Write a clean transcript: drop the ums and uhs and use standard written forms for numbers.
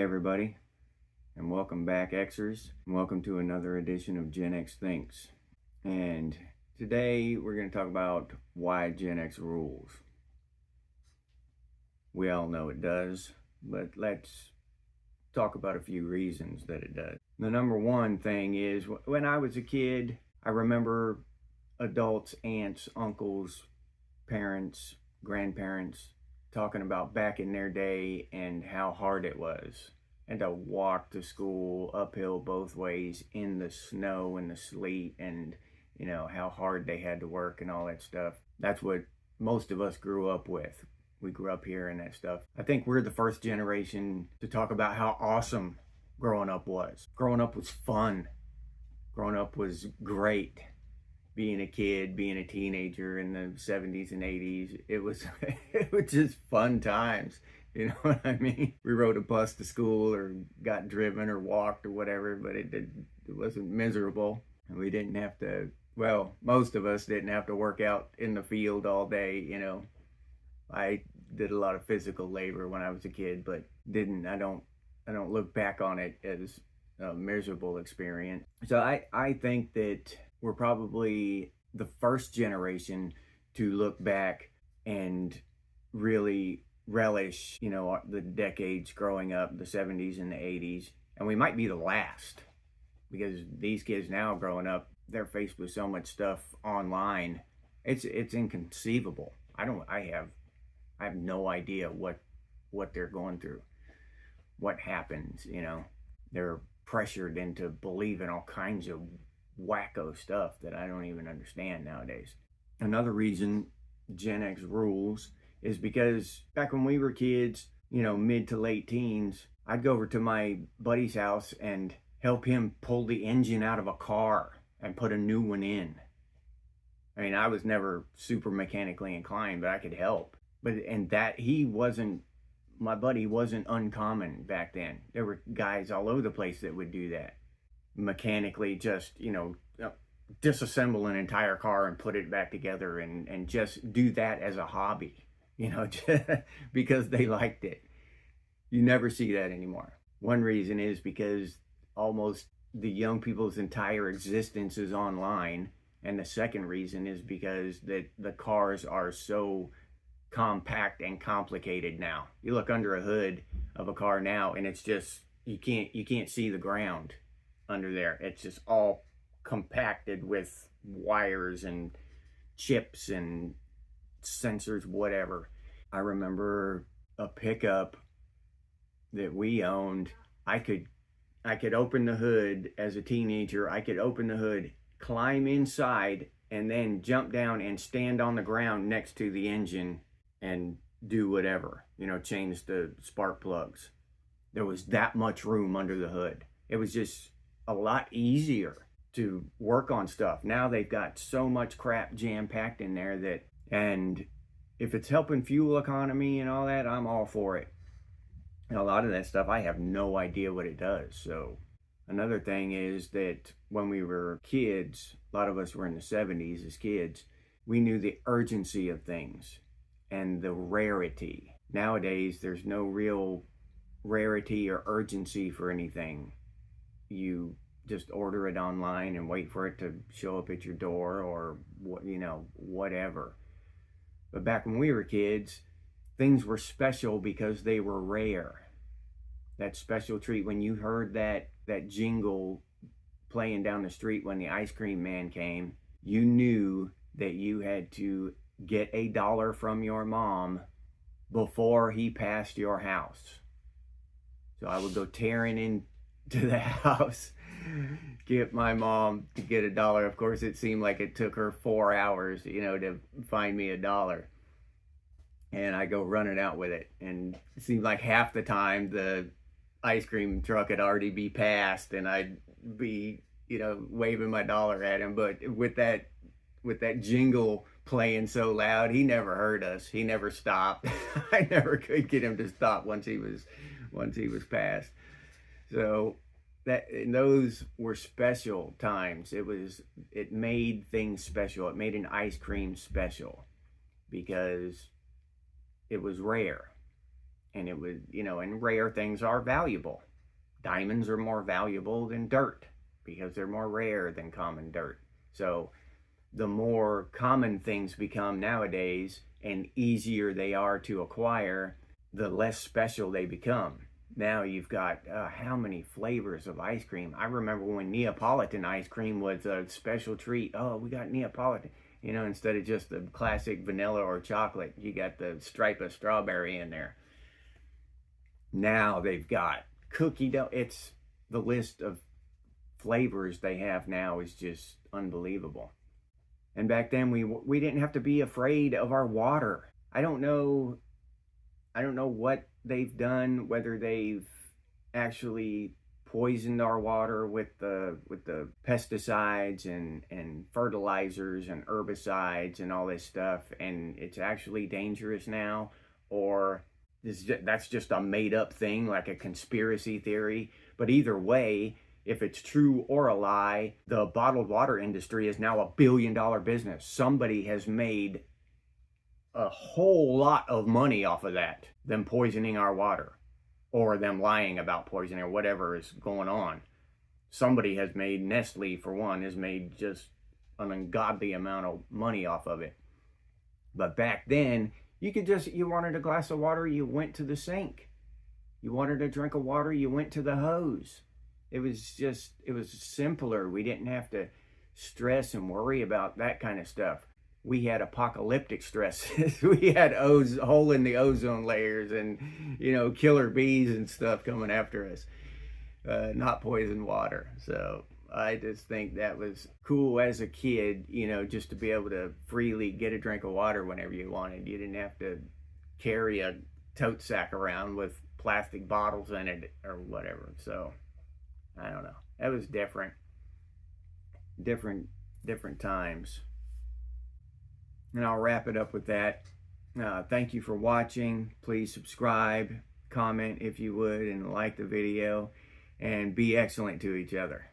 Hey everybody, and welcome back Xers, and welcome to another edition of Gen X Thinks. And today we're going to talk about why Gen X rules. We all know it does, but let's talk about a few reasons that it does. The number one thing is, when I was a kid, I remember adults, aunts, uncles, parents, grandparents talking about back in their day and how hard it was, and to walk to school uphill both ways in the snow and the sleet, and how hard they had to work and all that stuff. That's what most of us grew up with. We grew up hearing that stuff. I think we're the first generation to talk about how awesome growing up was. Growing up was fun. Growing up was great. Being a kid, being a teenager in the 70s and 80s, it was just fun times. You know what I mean? We rode a bus to school or got driven or walked or whatever, but it wasn't miserable. And we didn't have to, well, most of us didn't have to work out in the field all day. I did a lot of physical labor when I was a kid, but I don't look back on it as a miserable experience. So I think that we're probably the first generation to look back and really relish, the decades growing up, the 70s and the 80s. And we might be the last, because these kids now growing up, they're faced with so much stuff online. It's inconceivable. I have no idea what they're going through, what happens. They're pressured into believing all kinds of wacko stuff that I don't even understand nowadays. Another reason Gen X rules is because back when we were kids, mid to late teens, I'd go over to my buddy's house and help him pull the engine out of a car and put a new one in. I mean, I was never super mechanically inclined, but I could help. My buddy wasn't uncommon back then. There were guys all over the place that would do that. Mechanically just, disassemble an entire car and put it back together, and just do that as a hobby, because they liked it. You never see that anymore. One reason is because almost the young people's entire existence is online. And the second reason is because the cars are so compact and complicated now. You look under a hood of a car now, and it's just, you can't see the ground under there. It's just all compacted with wires and chips and sensors, whatever. I remember a pickup that we owned. I could open the hood as a teenager. I could open the hood, climb inside, and then jump down and stand on the ground next to the engine and do whatever, change the spark plugs. There was that much room under the hood. It was just a lot easier to work on stuff. Now they've got so much crap jam-packed in there and if it's helping fuel economy and all that, I'm all for it. And a lot of that stuff, I have no idea what it does. So another thing is that when we were kids, a lot of us were in the 70s as kids, we knew the urgency of things and the rarity. Nowadays, there's no real rarity or urgency for anything. You just order it online and wait for it to show up at your door, or whatever. But back when we were kids, things were special because they were rare. That special treat, when you heard that jingle playing down the street when the ice cream man came, you knew that you had to get $1 from your mom before he passed your house. So I would go tearing into the house, get my mom to get $1. Of course, it seemed like it took her 4 hours, to find me $1. And I go running out with it. And it seemed like half the time the ice cream truck had already be passed, and I'd be, waving my dollar at him. But with that jingle playing so loud, he never heard us. He never stopped. I never could get him to stop once he was passed. So those were special times. It made things special. It made an ice cream special because it was rare. And it was, you know, and rare things are valuable. Diamonds are more valuable than dirt because they're more rare than common dirt. So the more common things become nowadays and easier they are to acquire, the less special they become. Now you've got how many flavors of ice cream? I remember when Neapolitan ice cream was a special treat. Oh, we got Neapolitan. You know, instead of just the classic vanilla or chocolate, you got the stripe of strawberry in there. Now they've got cookie dough. It's the list of flavors they have now is just unbelievable. And back then we didn't have to be afraid of our water. I don't know what they've done, whether they've actually poisoned our water with the pesticides and fertilizers and herbicides and all this stuff, and it's actually dangerous now, or that's just a made up thing, like a conspiracy theory. But either way, if it's true or a lie, the bottled water industry is now $1 billion business. Somebody has made a whole lot of money off of that, them poisoning our water, or them lying about poisoning, or whatever is going on. Somebody has made, Nestle for one, has made just an ungodly amount of money off of it. But back then, you wanted a glass of water, you went to the sink. You wanted a drink of water, you went to the hose. It was simpler. We didn't have to stress and worry about that kind of stuff. We had apocalyptic stresses. We had hole in the ozone layers and, you know, killer bees and stuff coming after us. Not poison water. So I just think that was cool as a kid, you know, just to be able to freely get a drink of water whenever you wanted. You didn't have to carry a tote sack around with plastic bottles in it or whatever. So I don't know. That was different times. And I'll wrap it up with that. Thank you for watching. Please subscribe, comment if you would, and like the video, and be excellent to each other.